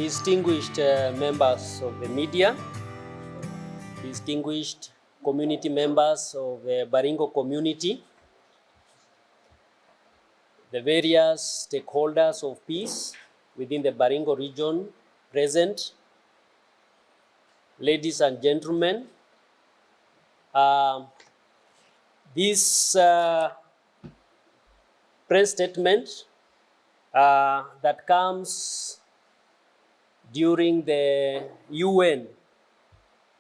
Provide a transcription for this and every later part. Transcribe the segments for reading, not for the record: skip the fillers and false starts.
distinguished members of the media, distinguished community members of the Baringo community, the various stakeholders of peace within the Baringo region present, ladies and gentlemen, this press statement that comes during the UN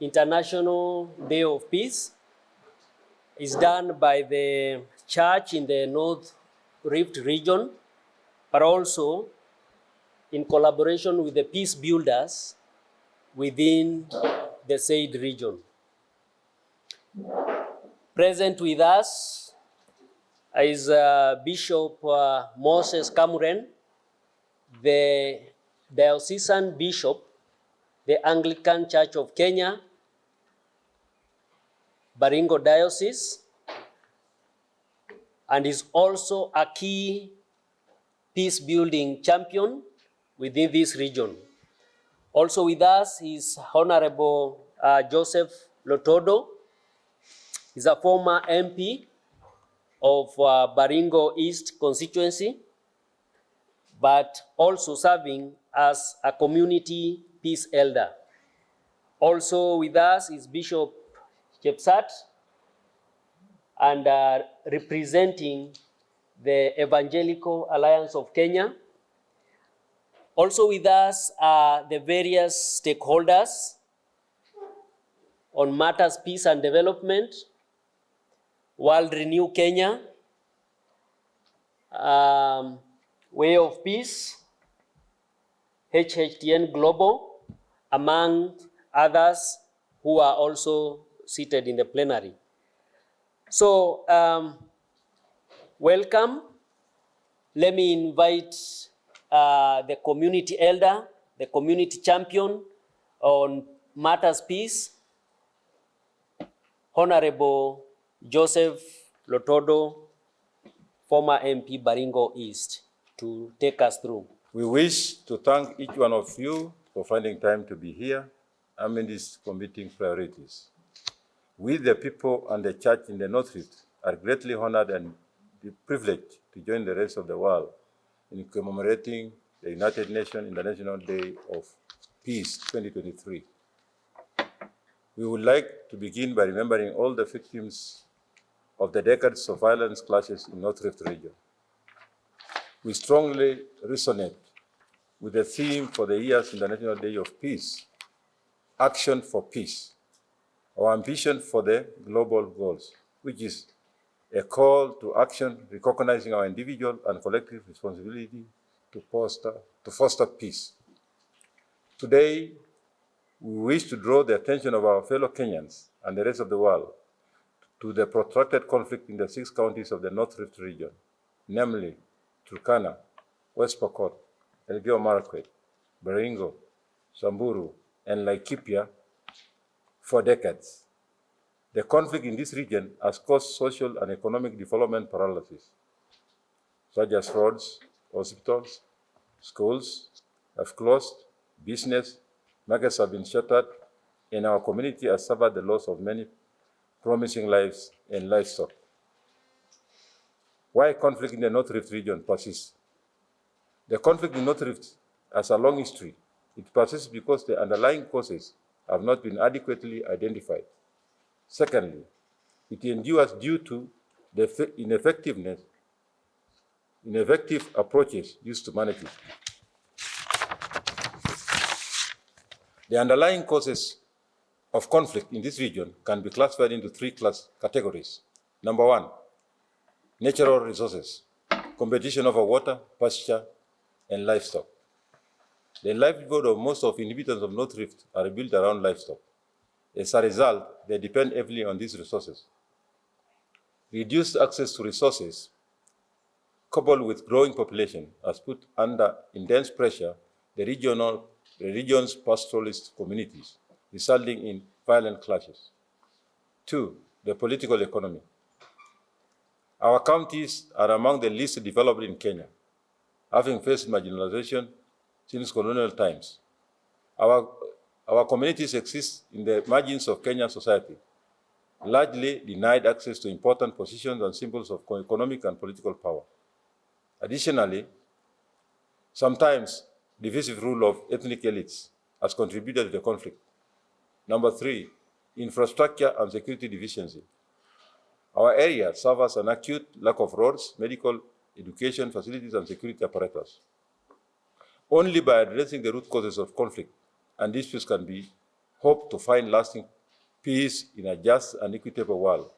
International Day of Peace is done by the church in the North Rift region, but also in collaboration with the peace builders within the said region. Present with us is Bishop Moses Cameron, the Diocesan Bishop, the Anglican Church of Kenya, Baringo Diocese, and is also a key peace-building champion within this region. Also with us is Honorable Joseph Lotodo. He's a former MP of Baringo East constituency, but also serving as a community peace elder. Also with us is Bishop Chepsat, and representing the Evangelical Alliance of Kenya. Also with us are the various stakeholders on matters peace and development, World Renew Kenya, Way of Peace, HHTN Global, among others who are also seated in the plenary. So, welcome. Let me invite the community elder, the community champion on matters peace, Honorable Joseph Lotodo, former MP Baringo East, to take us through. We wish to thank each one of you for finding time to be here amid these competing priorities. We, the people and the church in the North Rift, are greatly honored and privileged to join the rest of the world in commemorating the United Nations International Day of Peace 2023. We would like to begin by remembering all the victims of the decades of violence clashes in North Rift region. We strongly resonate with the theme for the year's International Day of Peace, Action for Peace, our ambition for the global goals, which is a call to action recognizing our individual and collective responsibility to foster peace. Today, we wish to draw the attention of our fellow Kenyans and the rest of the world to the protracted conflict in the 6 counties of the North Rift region, namely Turkana, West Pokot, Elgeyo Marakwet, Baringo, Samburu, and Laikipia for decades. The conflict in this region has caused social and economic development paralysis, such as roads, hospitals, schools have closed, business, markets have been shuttered, and our community has suffered the loss of many promising lives and livestock. Why conflict in the North Rift region persists? The conflict in North Rift has a long history. It persists because the underlying causes have not been adequately identified. Secondly, it endures due to the ineffective approaches used to manage it. The underlying causes of conflict in this region can be classified into 3 categories. Number 1, natural resources, competition over water, pasture, and livestock. The livelihood of most of inhabitants of North Rift are built around livestock. As a result, they depend heavily on these resources. Reduced access to resources, coupled with growing population, has put under intense pressure the region's pastoralist communities, resulting in violent clashes. 2, the political economy. Our counties are among the least developed in Kenya, having faced marginalization since colonial times, Our communities exist in the margins of Kenyan society, largely denied access to important positions and symbols of economic and political power. Additionally, sometimes divisive rule of ethnic elites has contributed to the conflict. Number 3, infrastructure and security deficiency. Our area suffers an acute lack of roads, medical, education facilities, and security apparatus. Only by addressing the root causes of conflict and disputes can be hoped to find lasting peace in a just and equitable world,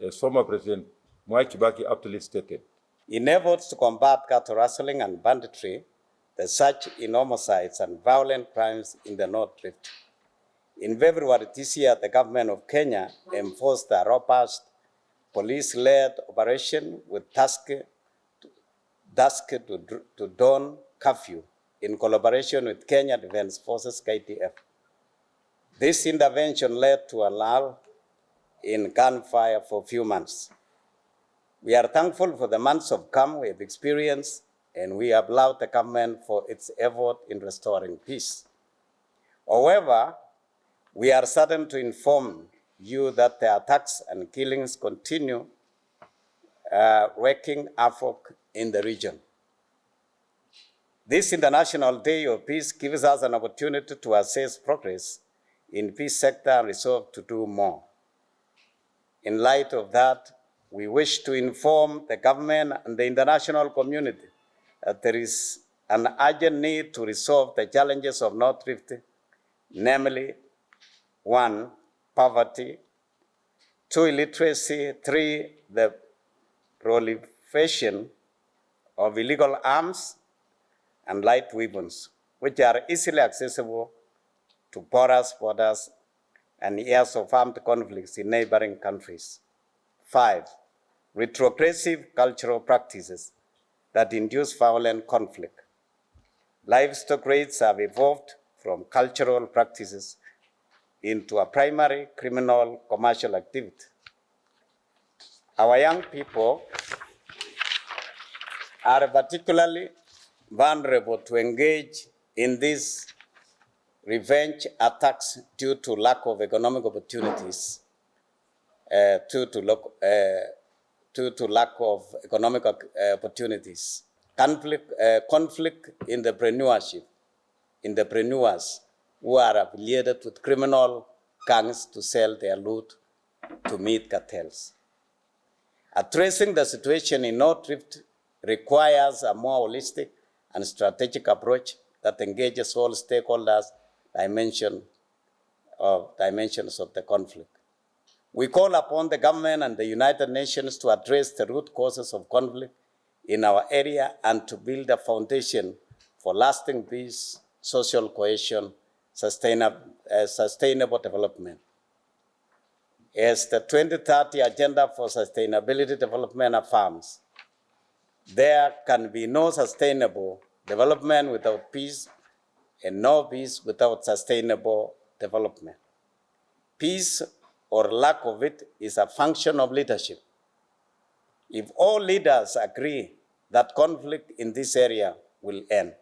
as former President Mwai Kibaki aptly stated. In efforts to combat cattle rustling and banditry, the surge in homicides and violent crimes in the North Rift. In February this year, the government of Kenya enforced a robust police-led operation with dusk to dawn curfew in collaboration with Kenya Defence Forces KDF. This intervention led to a lull in gunfire for a few months. We are thankful for the months of calm we have experienced, and we applaud the government for its effort in restoring peace. However, we are saddened to inform you that the attacks and killings continue wreaking havoc in the region. This International Day of Peace gives us an opportunity to assess progress in the peace sector and resolve to do more. In light of that, we wish to inform the government and the international community that there is an urgent need to resolve the challenges of North Rift, namely 1, poverty, 2, illiteracy, 3, the proliferation of illegal arms and light weapons, which are easily accessible to porous borders and years of armed conflicts in neighboring countries. 5, retrogressive cultural practices that induce violent conflict. Livestock raids have evolved from cultural practices into a primary criminal commercial activity. Our young people are particularly vulnerable to engage in these revenge attacks due to lack of economic opportunities, due to lack of economic opportunities. Conflict in the entrepreneurs who are affiliated with criminal gangs to sell their loot to meet cartels. Addressing the situation in North Rift requires a more holistic and strategic approach that engages all stakeholders dimensions of the conflict. We call upon the government and the United Nations to address the root causes of conflict in our area and to build a foundation for lasting peace, social cohesion, sustainable development. As the 2030 Agenda for Sustainability Development affirms, there can be no sustainable development without peace and no peace without sustainable development. Peace or lack of it is a function of leadership. If all leaders agree that conflict in this area will end,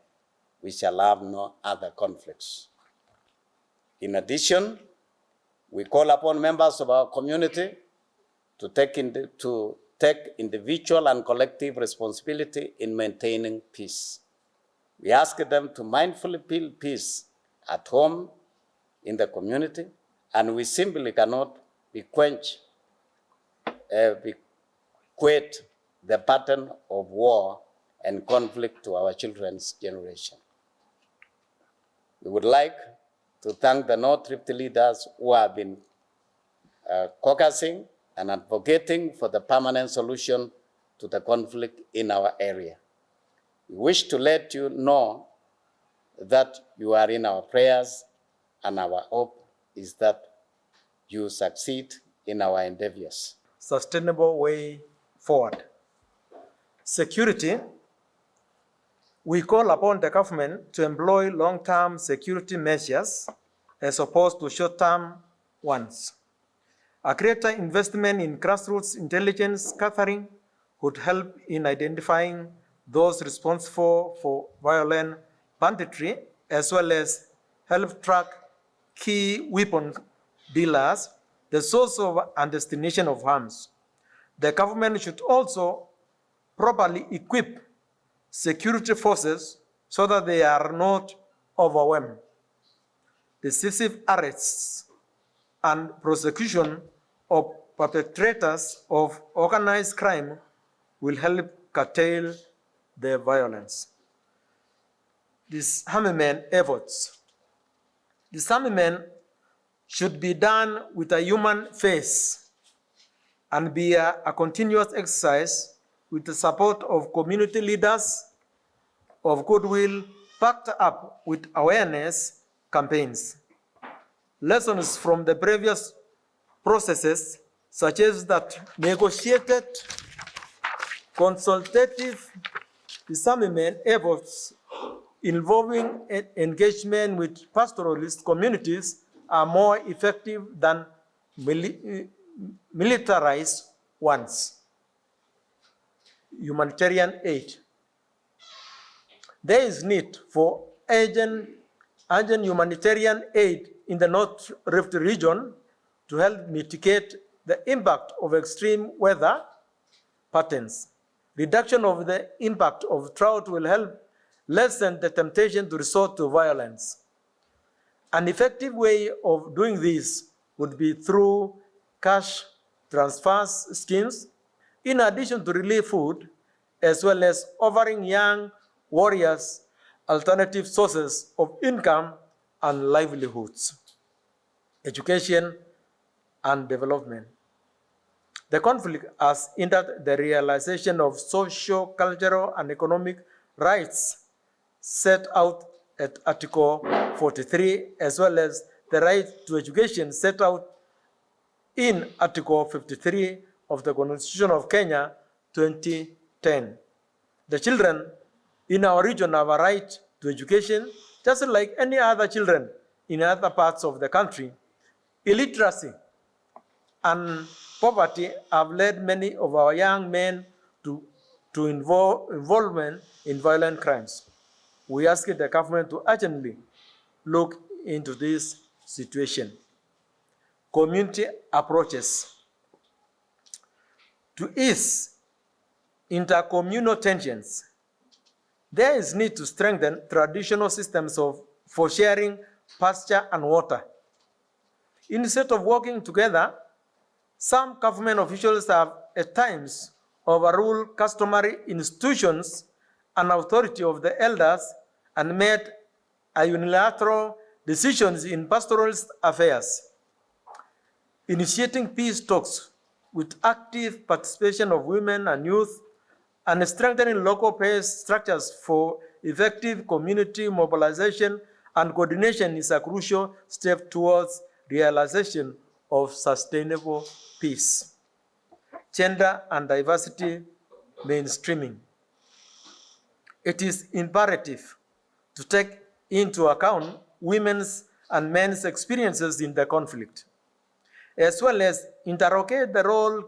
we shall have no other conflicts. In addition, we call upon members of our community to take individual and collective responsibility in maintaining peace. We ask them to mindfully build peace at home, in the community, and we simply cannot bequeath the pattern of war and conflict to our children's generation. We would like to thank the North Rift leaders who have been caucusing and advocating for the permanent solution to the conflict in our area. We wish to let you know that you are in our prayers, and our hope is that you succeed in our endeavors. Sustainable way forward. Security. We call upon the government to employ long-term security measures as opposed to short-term ones. A greater investment in grassroots intelligence gathering would help in identifying those responsible for violent banditry, as well as help track key weapon dealers, the source of and destination of arms. The government should also properly equip security forces so that they are not overwhelmed. Decisive arrests and prosecution of perpetrators of organized crime will help curtail the violence. Disarmament efforts. Disarmament should be done with a human face and be a continuous exercise with the support of community leaders of goodwill backed up with awareness campaigns. Lessons from the previous processes suggest that negotiated, consultative disarmament efforts involving engagement with pastoralist communities are more effective than militarized ones. Humanitarian aid. There is need for urgent humanitarian aid in the North Rift region to help mitigate the impact of extreme weather patterns. Reduction of the impact of drought will help lessen the temptation to resort to violence. An effective way of doing this would be through cash transfers schemes, in addition to relief food, as well as offering young warriors alternative sources of income and livelihoods. Education and development. The conflict has hindered the realization of social, cultural, and economic rights set out at Article 43, as well as the right to education set out in Article 53 of the Constitution of Kenya, 2010. The children in our region have a right to education, just like any other children in other parts of the country. Illiteracy and poverty have led many of our young men to involvement in violent crimes. We ask the government to urgently look into this situation. Community approaches. To ease intercommunal tensions, there is need to strengthen traditional systems for sharing pasture and water. Instead of working together, some government officials have at times overruled customary institutions and authority of the elders and made unilateral decisions in pastoral affairs. Initiating peace talks with active participation of women and youth and strengthening local peace structures for effective community mobilization and coordination is a crucial step towards realization of sustainable peace. Gender and diversity mainstreaming. It is imperative to take into account women's and men's experiences in the conflict, as well as interrogate the role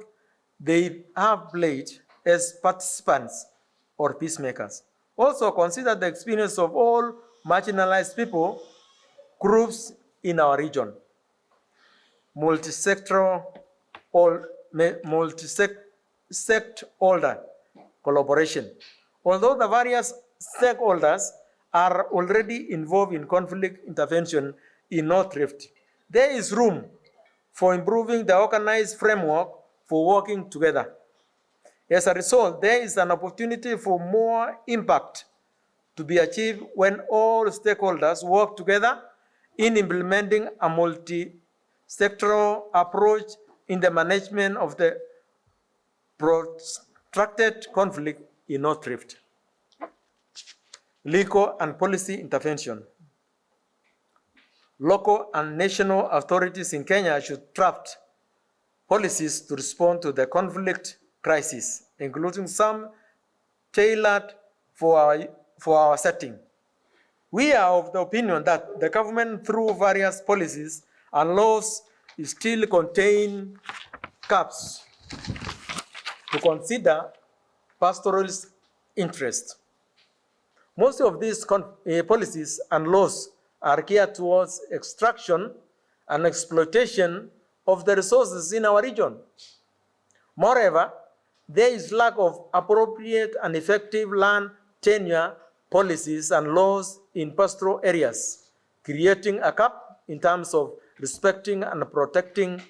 they have played as participants or peacemakers. Also consider the experience of all marginalized people groups in our region. Multi-stakeholder collaboration. Although the various stakeholders are already involved in conflict intervention in North Rift, there is room for improving the organized framework for working together. As a result, there is an opportunity for more impact to be achieved when all stakeholders work together in implementing a multi-sectoral approach in the management of the protracted conflict in North Rift. Legal and policy intervention. Local and national authorities in Kenya should draft policies to respond to the conflict crisis, including some tailored for our setting. We are of the opinion that the government, through various policies and laws, still contain gaps to consider pastoralist interest. Most of these policies and laws are geared towards extraction and exploitation of the resources in our region. Moreover, there is lack of appropriate and effective land tenure policies and laws in pastoral areas, creating a gap in terms of respecting and protecting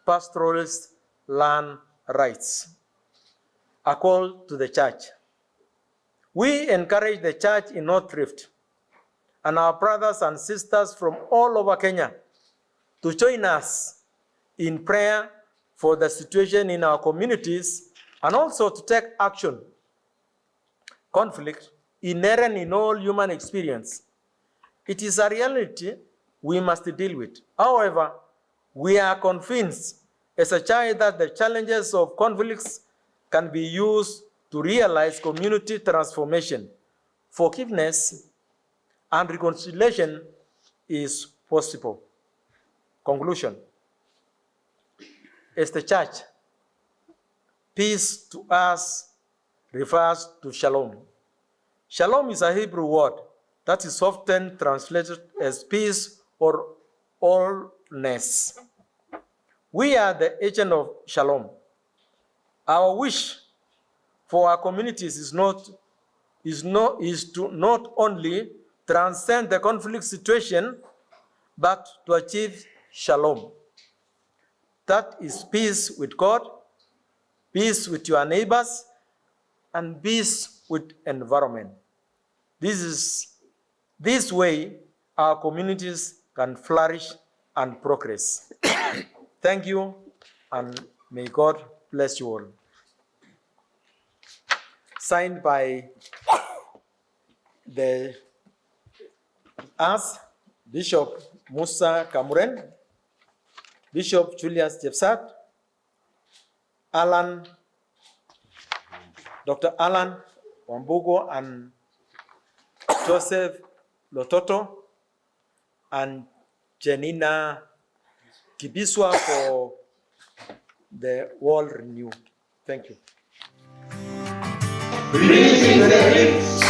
pastoralist land rights. A call to the church. We encourage the church in North Rift and our brothers and sisters from all over Kenya to join us in prayer for the situation in our communities and also to take action. Conflict, inherent in all human experience, it is a reality we must deal with. However, we are convinced as a church that the challenges of conflicts can be used to realize community transformation. Forgiveness and reconciliation is possible. Conclusion. As the church, peace to us refers to shalom. Shalom is a Hebrew word that is often translated as peace or allness. We are the agent of shalom. Our wish for our communities is to not only transcend the conflict situation, but to achieve shalom. That is peace with God, peace with your neighbors, and peace with environment. This way our communities can flourish and progress. Thank you, and may God bless you all. Signed by Bishop Musa Kamuren, Bishop Julius Jepsat, Dr. Alan Wambugo and Joseph Lototo, and Janina Kibiswa for the World Renew. Thank you. Bridging the Rift.